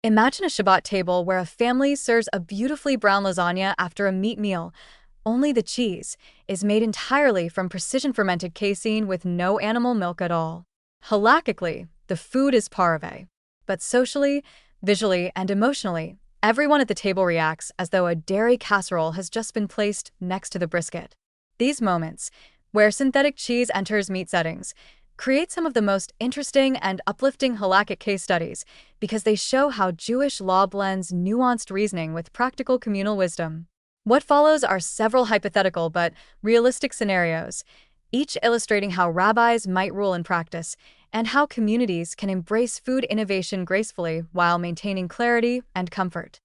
Imagine a Shabbat table where a family serves a beautifully brown lasagna after a meat meal. Only the cheese is made entirely from precision-fermented casein with no animal milk at all. Halakhically, the food is parve. But socially, visually, and emotionally, everyone at the table reacts as though a dairy casserole has just been placed next to the brisket. These moments, where synthetic cheese enters meat settings, create some of the most interesting and uplifting halakhic case studies because they show how Jewish law blends nuanced reasoning with practical communal wisdom. What follows are several hypothetical but realistic scenarios, each illustrating how rabbis might rule in practice and how communities can embrace food innovation gracefully while maintaining clarity and comfort.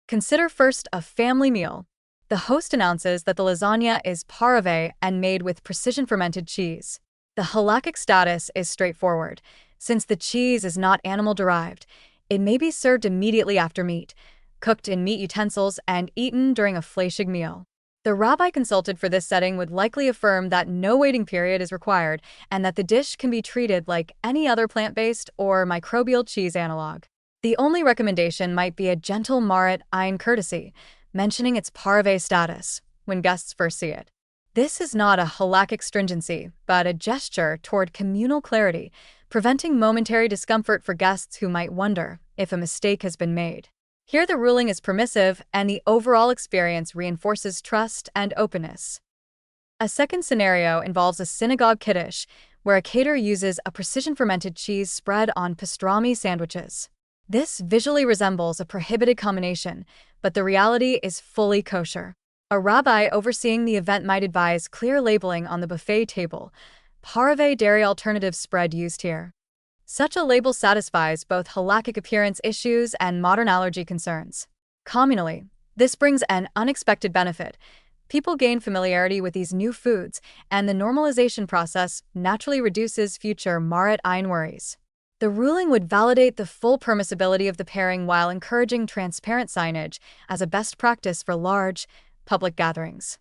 Consider first a family meal. The host announces that the lasagna is parve and made with precision-fermented cheese. The halakhic status is straightforward. Since the cheese is not animal-derived, it may be served immediately after meat, cooked in meat utensils, and eaten during a fleischig meal. The rabbi consulted for this setting would likely affirm that no waiting period is required and that the dish can be treated like any other plant-based or microbial cheese analog. The only recommendation might be a gentle marit ayin courtesy, mentioning its parve status when guests first see it. This is not a halakhic stringency, but a gesture toward communal clarity, preventing momentary discomfort for guests who might wonder if a mistake has been made. Here the ruling is permissive, and the overall experience reinforces trust and openness. A second scenario involves a synagogue kiddush, where a caterer uses a precision-fermented cheese spread on pastrami sandwiches. This visually resembles a prohibited combination, but the reality is fully kosher. A rabbi overseeing the event might advise clear labeling on the buffet table, parve dairy alternative spread used here. Such a label satisfies both halakhic appearance issues and modern allergy concerns. Communally, this brings an unexpected benefit. People gain familiarity with these new foods, and the normalization process naturally reduces future marit ayin worries. The ruling would validate the full permissibility of the pairing while encouraging transparent signage as a best practice for large, public gatherings.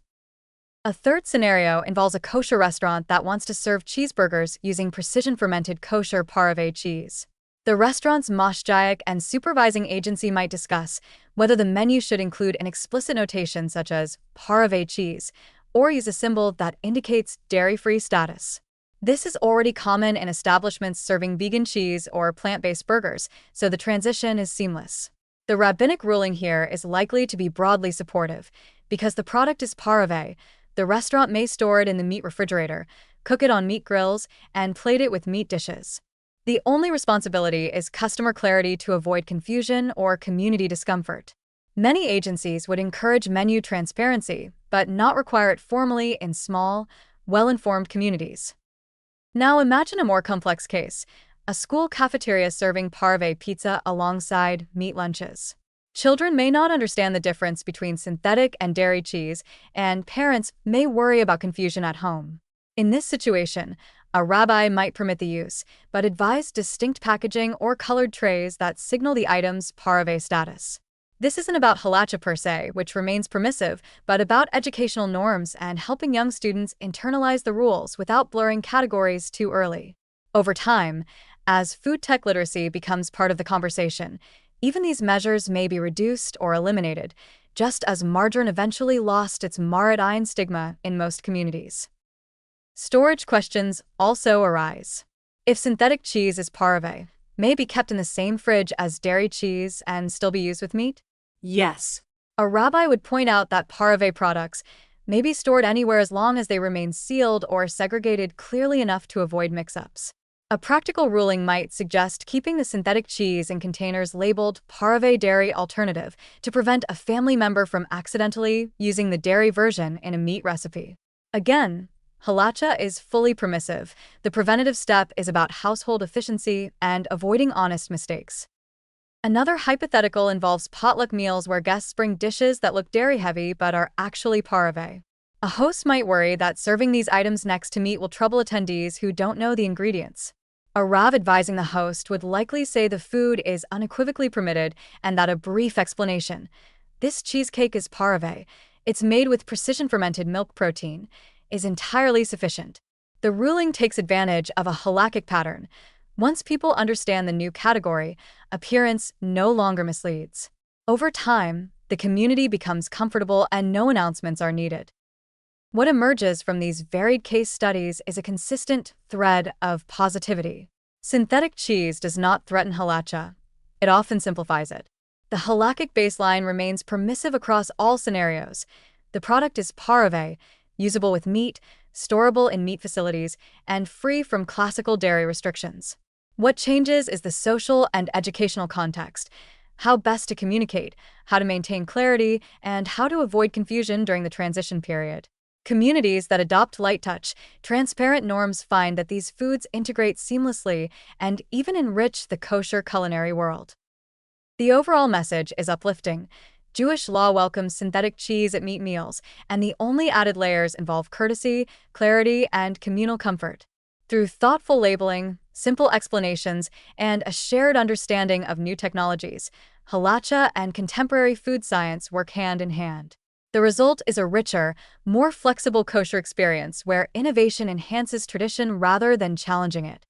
A third scenario involves a kosher restaurant that wants to serve cheeseburgers using precision-fermented kosher parve cheese. The restaurant's mashgiach and supervising agency might discuss whether the menu should include an explicit notation such as parve cheese or use a symbol that indicates dairy-free status. This is already common in establishments serving vegan cheese or plant-based burgers, so the transition is seamless. The rabbinic ruling here is likely to be broadly supportive. Because the product is parve, the restaurant may store it in the meat refrigerator, cook it on meat grills, and plate it with meat dishes. The only responsibility is customer clarity to avoid confusion or community discomfort. Many agencies would encourage menu transparency, but not require it formally in small, well-informed communities. Now imagine a more complex case, a school cafeteria serving parve pizza alongside meat lunches. Children may not understand the difference between synthetic and dairy cheese, and parents may worry about confusion at home. In this situation, a rabbi might permit the use, but advise distinct packaging or colored trays that signal the item's parve status. This isn't about halacha per se, which remains permissive, but about educational norms and helping young students internalize the rules without blurring categories too early. Over time, as food tech literacy becomes part of the conversation, even these measures may be reduced or eliminated, just as margarine eventually lost its marit ayin stigma in most communities. Storage questions also arise. If synthetic cheese is parve, may it be kept in the same fridge as dairy cheese and still be used with meat? Yes. A rabbi would point out that parve products may be stored anywhere as long as they remain sealed or segregated clearly enough to avoid mix-ups. A practical ruling might suggest keeping the synthetic cheese in containers labeled parve dairy alternative to prevent a family member from accidentally using the dairy version in a meat recipe. Again, halacha is fully permissive. The preventative step is about household efficiency and avoiding honest mistakes. Another hypothetical involves potluck meals where guests bring dishes that look dairy-heavy but are actually parve. A host might worry that serving these items next to meat will trouble attendees who don't know the ingredients. A rav advising the host would likely say the food is unequivocally permitted and that a brief explanation, "This cheesecake is parve, it's made with precision-fermented milk protein," is entirely sufficient. The ruling takes advantage of a halakhic pattern. Once people understand the new category, appearance no longer misleads. Over time, the community becomes comfortable and no announcements are needed. What emerges from these varied case studies is a consistent thread of positivity. Synthetic cheese does not threaten halacha. It often simplifies it. The halakhic baseline remains permissive across all scenarios. The product is pareve, usable with meat, storable in meat facilities, and free from classical dairy restrictions. What changes is the social and educational context, how best to communicate, how to maintain clarity, and how to avoid confusion during the transition period. Communities that adopt light touch, transparent norms find that these foods integrate seamlessly and even enrich the kosher culinary world. The overall message is uplifting. Jewish law welcomes synthetic cheese at meat meals, and the only added layers involve courtesy, clarity, and communal comfort. Through thoughtful labeling, simple explanations, and a shared understanding of new technologies, halacha and contemporary food science work hand in hand. The result is a richer, more flexible kosher experience where innovation enhances tradition rather than challenging it.